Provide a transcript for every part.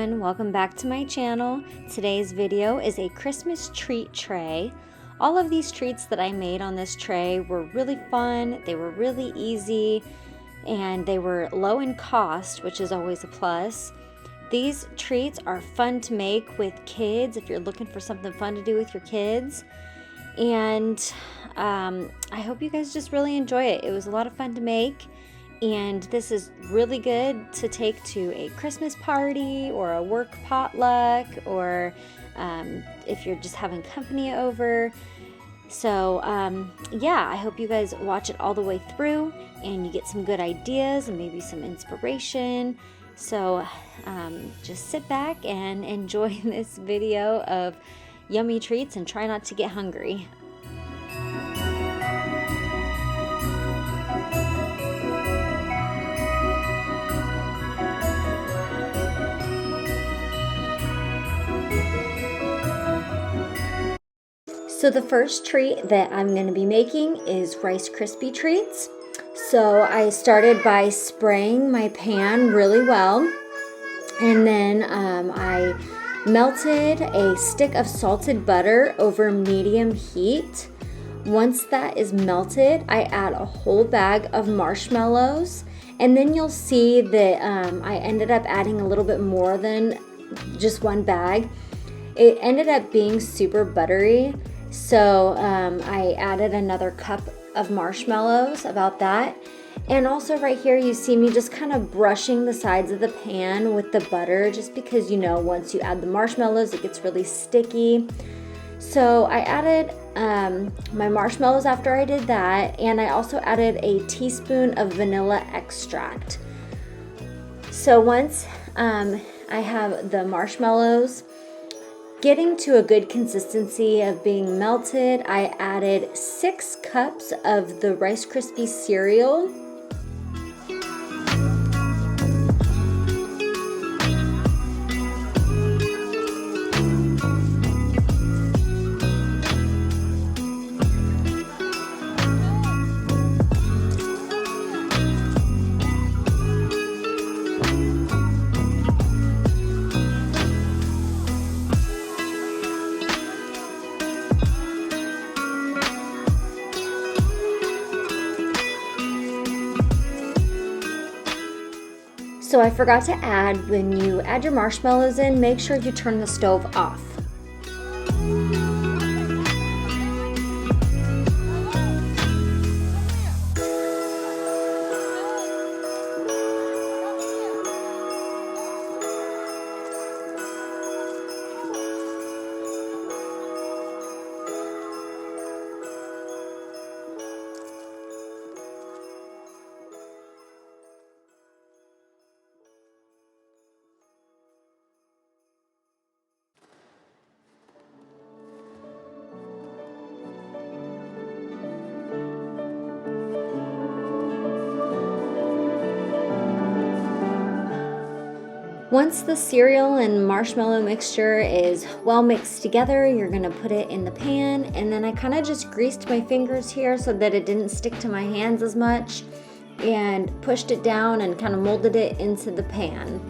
everyone, welcome back to my channel. Today's video is a Christmas treat tray. All of these treats that I made on this tray were really fun, they were really easy, and they were low in cost, which is always a plus. These treats are fun to make with kids if you're looking for something fun to do with your kids. And I hope you guys just really enjoy it. It was a lot of fun to make. And this is really good to take to a Christmas party or a work potluck, or if you're just having company over. So yeah, I hope you guys watch it all the way through and you get some good ideas and maybe some inspiration. So just sit back and enjoy this video of yummy treats and try not to get hungry. So the first treat that I'm going to be making is Rice Krispie treats. So I started by spraying my pan really well, and then I melted a stick of salted butter over medium heat. Once that is melted, I add a whole bag of marshmallows, and then you'll see that I ended up adding a little bit more than just one bag. It ended up being super buttery. So I added another cup of marshmallows, about that. And also right here you see me just kind of brushing the sides of the pan with the butter, just because, you know, once you add the marshmallows it gets really sticky. So I added my marshmallows after I did that, and I also added a teaspoon of vanilla extract. So once I have the marshmallows getting to a good consistency of being melted, I added 6 cups of the Rice Krispies cereal. So I forgot to add, when you add your marshmallows in, make sure you turn the stove off. Once the cereal and marshmallow mixture is well mixed together, you're gonna put it in the pan, and then I kind of just greased my fingers here so that it didn't stick to my hands as much, and pushed it down and kind of molded it into the pan.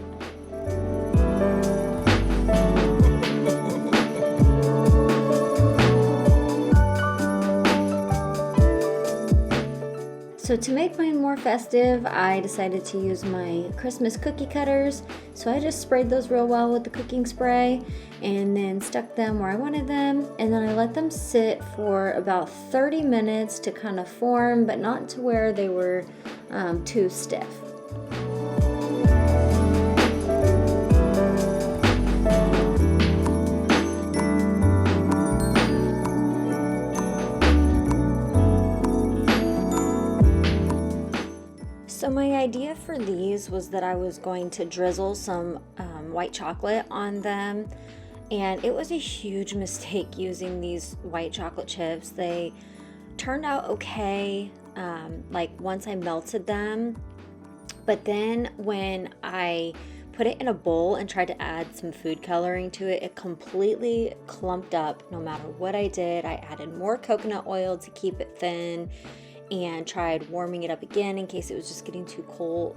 So to make mine more festive, I decided to use my Christmas cookie cutters. So I just sprayed those real well with the cooking spray, and then stuck them where I wanted them, and then I let them sit for about 30 minutes to kind of form, but not to where they were too stiff. So my idea for these was that I was going to drizzle some white chocolate on them, and it was a huge mistake using these white chocolate chips. They turned out okay, like once I melted them, but then when I put it in a bowl and tried to add some food coloring to it, it completely clumped up no matter what I did. I added more coconut oil to keep it thin, and tried warming it up again in case it was just getting too cool,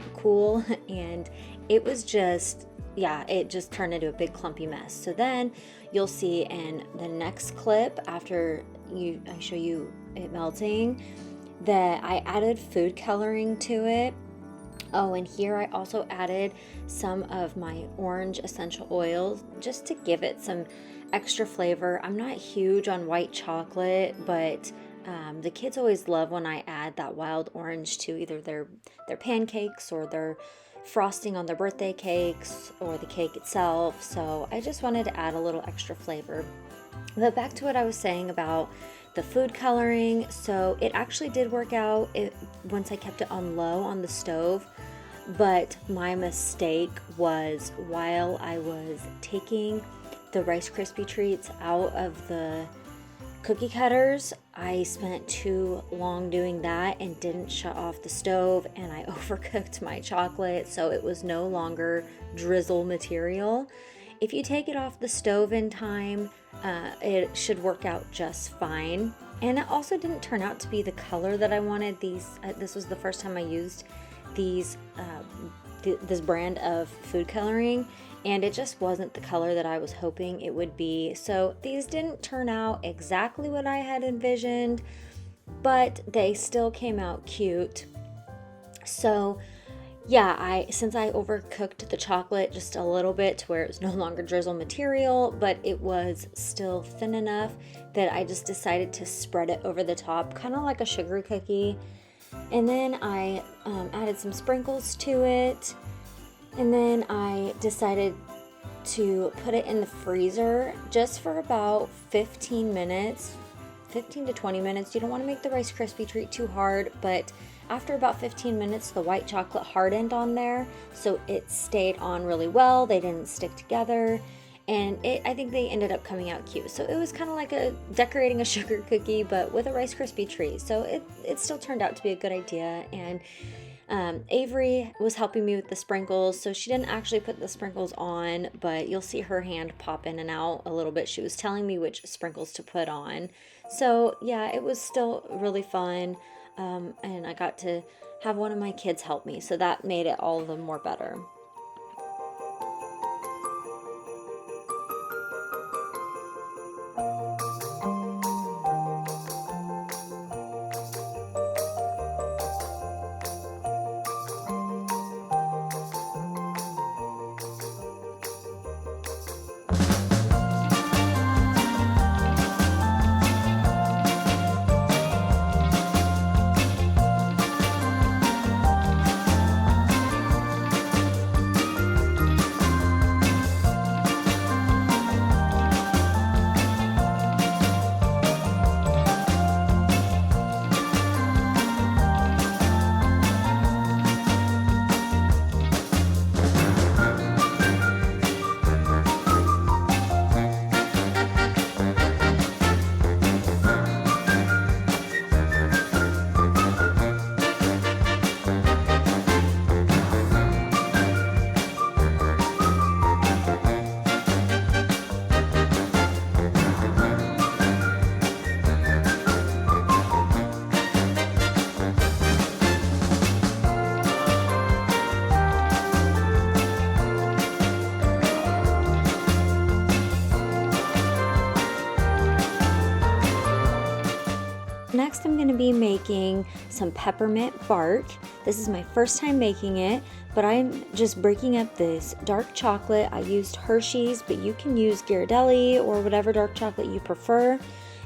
and it was just, yeah, it just turned into a big clumpy mess. So then you'll see in the next clip after I show you it melting that I added food coloring to it. Oh, and here I also added some of my orange essential oils just to give it some extra flavor. I'm not huge on white chocolate, but the kids always love when I add that wild orange to either their pancakes or their frosting on their birthday cakes or the cake itself. So I just wanted to add a little extra flavor. But back to what I was saying about the food coloring. So it actually did work out once I kept it on low on the stove. But my mistake was while I was taking the Rice Krispie treats out of the cookie cutters, I spent too long doing that and didn't shut off the stove, and I overcooked my chocolate, so it was no longer drizzle material. If you take it off the stove in time, it should work out just fine. And it also didn't turn out to be the color that I wanted. This was the first time I used this brand of food coloring, and it just wasn't the color that I was hoping it would be. So these didn't turn out exactly what I had envisioned, but they still came out cute. So yeah, since I overcooked the chocolate just a little bit to where it was no longer drizzle material, but it was still thin enough that I just decided to spread it over the top, kind of like a sugar cookie. And then I added some sprinkles to it. And then I decided to put it in the freezer just for about 15 to 20 minutes. You don't want to make the Rice Krispie treat too hard, but after about 15 minutes, the white chocolate hardened on there, so it stayed on really well. They didn't stick together, and I think they ended up coming out cute. So it was kind of like decorating a sugar cookie, but with a Rice Krispie treat. So it still turned out to be a good idea. And Avery was helping me with the sprinkles, so she didn't actually put the sprinkles on, but you'll see her hand pop in and out a little bit. She was telling me which sprinkles to put on. So yeah, it was still really fun, and I got to have one of my kids help me, so that made it all the more better. Next, I'm going to be making some peppermint bark. This is my first time making it, but I'm just breaking up this dark chocolate. I used Hershey's, but you can use Ghirardelli or whatever dark chocolate you prefer.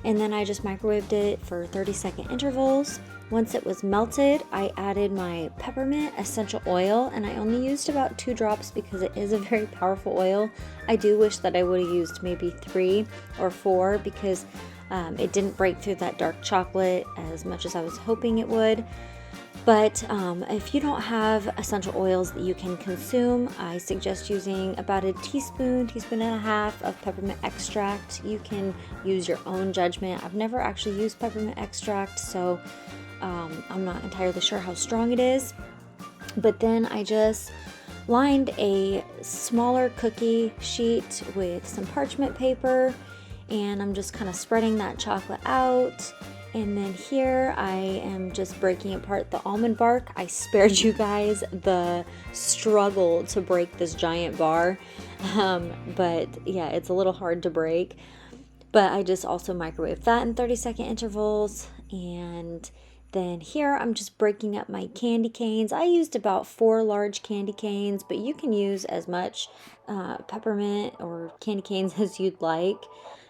And then I just microwaved it for 30-second intervals. Once it was melted, I added my peppermint essential oil, and I only used about 2 drops because it is a very powerful oil. I do wish that I would have used maybe 3 or 4 because it didn't break through that dark chocolate as much as I was hoping it would. But if you don't have essential oils that you can consume, I suggest using about a teaspoon and a half of peppermint extract. You can use your own judgment. I've never actually used peppermint extract, so I'm not entirely sure how strong it is. But then I just lined a smaller cookie sheet with some parchment paper, and I'm just kind of spreading that chocolate out. And then here I am just breaking apart the almond bark. I spared you guys the struggle to break this giant bar. But yeah, it's a little hard to break. But I just also microwave that in 30-second intervals. And then here I'm just breaking up my candy canes. I used about 4 large candy canes, but you can use as much peppermint or candy canes as you'd like.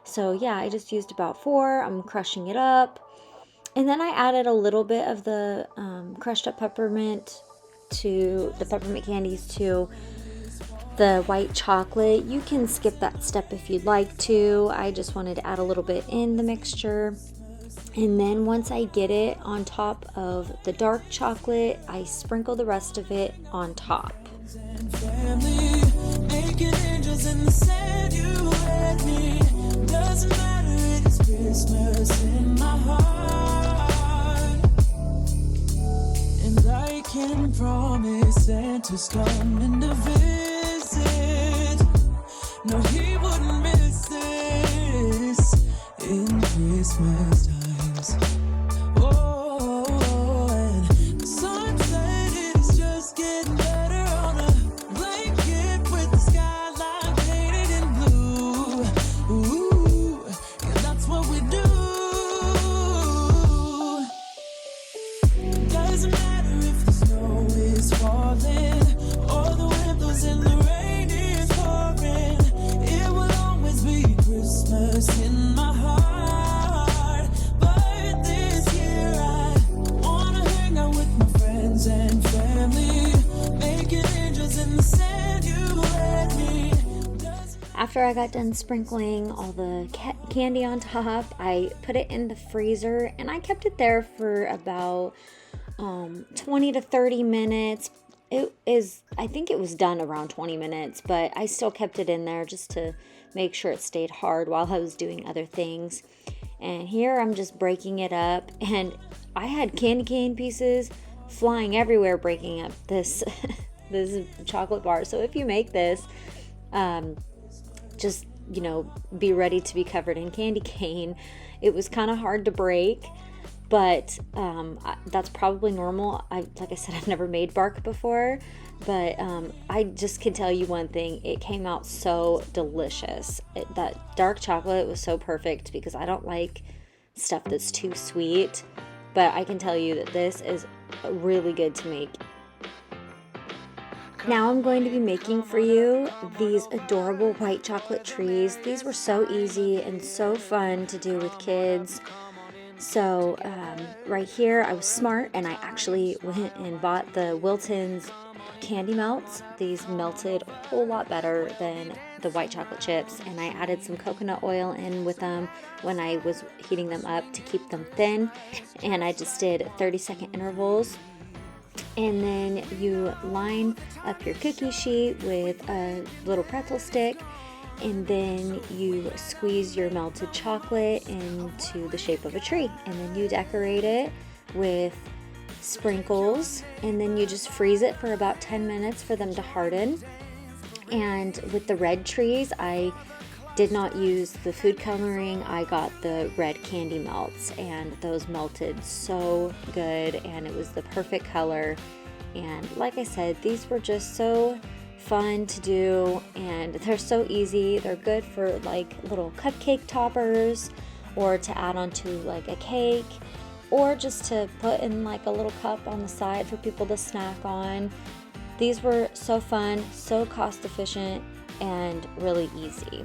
So yeah, I just used about 4. I'm crushing it up. And then I added a little bit of the crushed up peppermint to the peppermint candies to the white chocolate. You can skip that step if you'd like to. I just wanted to add a little bit in the mixture. And then once I get it on top of the dark chocolate, I sprinkle the rest of it on top. And I can promise Santa's coming to visit. No, he wouldn't miss this in Christmas times. Oh, and the sun said it's just getting better on a blanket with the skyline painted in blue. Ooh, yeah, that's what we do. Doesn't matter if the snow is falling or the windows and the rain is pouring. It will always be Christmas in my heart. But this year I wanna hang out with my friends and family, making angels in the sand you let me. After I got done sprinkling all the candy on top, I put it in the freezer and I kept it there for about 20 to 30 minutes. I think it was done around 20 minutes, but I still kept it in there just to make sure it stayed hard while I was doing other things. And here I'm just breaking it up, and I had candy cane pieces flying everywhere breaking up this this chocolate bar. So if you make this, just, be ready to be covered in candy cane. It was kind of hard to break, but that's probably normal. Like I said, I've never made bark before, but I just can tell you one thing. It came out so delicious. That dark chocolate was so perfect because I don't like stuff that's too sweet, but I can tell you that this is really good to make. Now I'm going to be making for you these adorable white chocolate trees. These were so easy and so fun to do with kids. So right here I was smart and I actually went and bought the Wilton's candy melts. These melted a whole lot better than the white chocolate chips, and I added some coconut oil in with them when I was heating them up to keep them thin, and I just did 30-second intervals. And then you line up your cookie sheet with a little pretzel stick, and then you squeeze your melted chocolate into the shape of a tree, and then you decorate it with sprinkles, and then you just freeze it for about 10 minutes for them to harden. And with the red trees, I did not use the food coloring. I got the red candy melts, and those melted so good, and it was the perfect color. And like I said, these were just so fun to do, and they're so easy. They're good for like little cupcake toppers, or to add onto like a cake, or just to put in like a little cup on the side for people to snack on. These were so fun, so cost efficient, and really easy.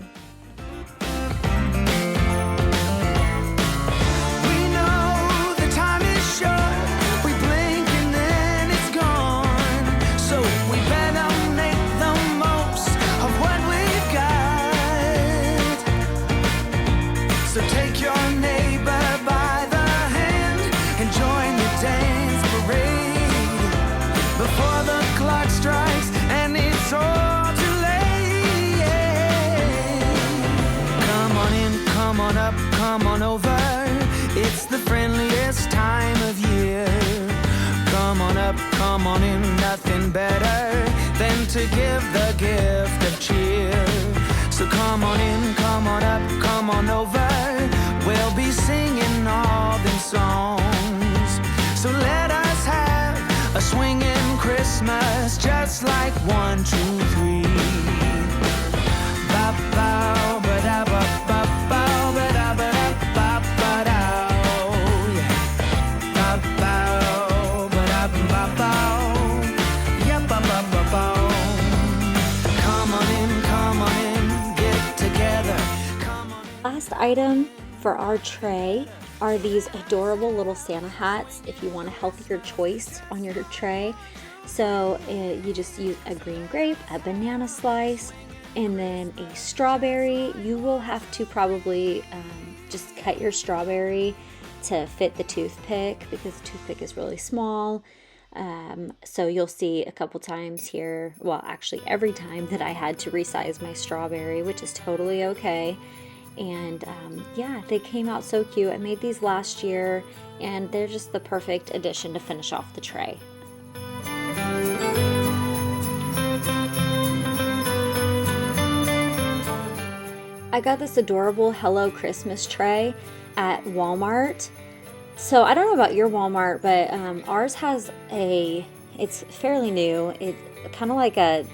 Come on over, it's the friendliest time of year. Come on up, come on in, nothing better than to give the gift of cheer. So come on in, come on up, come on over, we'll be singing all them songs songs. So let us have a swinging Christmas, just like 1, 2, 3. Ba ba ba da ba ba ba ba da ba da ba ba da. Ba ba ba da ba ba. Yeah, ba ba ba ba. Come on in, get together. Come on in. Last item for our tray are these adorable little Santa hats if you want a healthier choice on your tray. So you just use a green grape, a banana slice, and then a strawberry. You will have to probably just cut your strawberry to fit the toothpick because the toothpick is really small. So you'll see a couple times here, well actually every time, that I had to resize my strawberry, which is totally okay. And yeah, they came out so cute. I made these last year and they're just the perfect addition to finish off the tray. I got this adorable Hello Christmas tray at Walmart. So I don't know about your Walmart, but ours has it's fairly new. It's kind of like a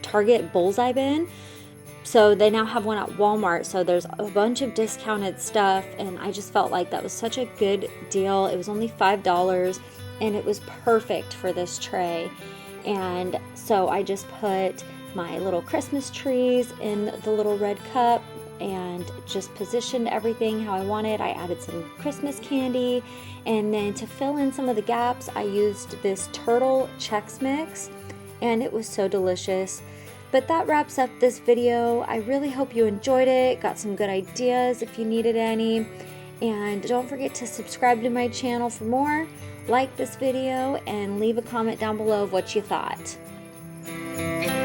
Target bullseye bin. So they now have one at Walmart. So there's a bunch of discounted stuff, and I just felt like that was such a good deal. It was only $5 and it was perfect for this tray. And so I just put my little Christmas trees in the little red cup and just positioned everything how I wanted. I added some Christmas candy, and then to fill in some of the gaps, I used this turtle Chex Mix, and it was so delicious. But that wraps up this video. I really hope you enjoyed it, got some good ideas if you needed any, and don't forget to subscribe to my channel for more, like this video, and leave a comment down below of what you thought.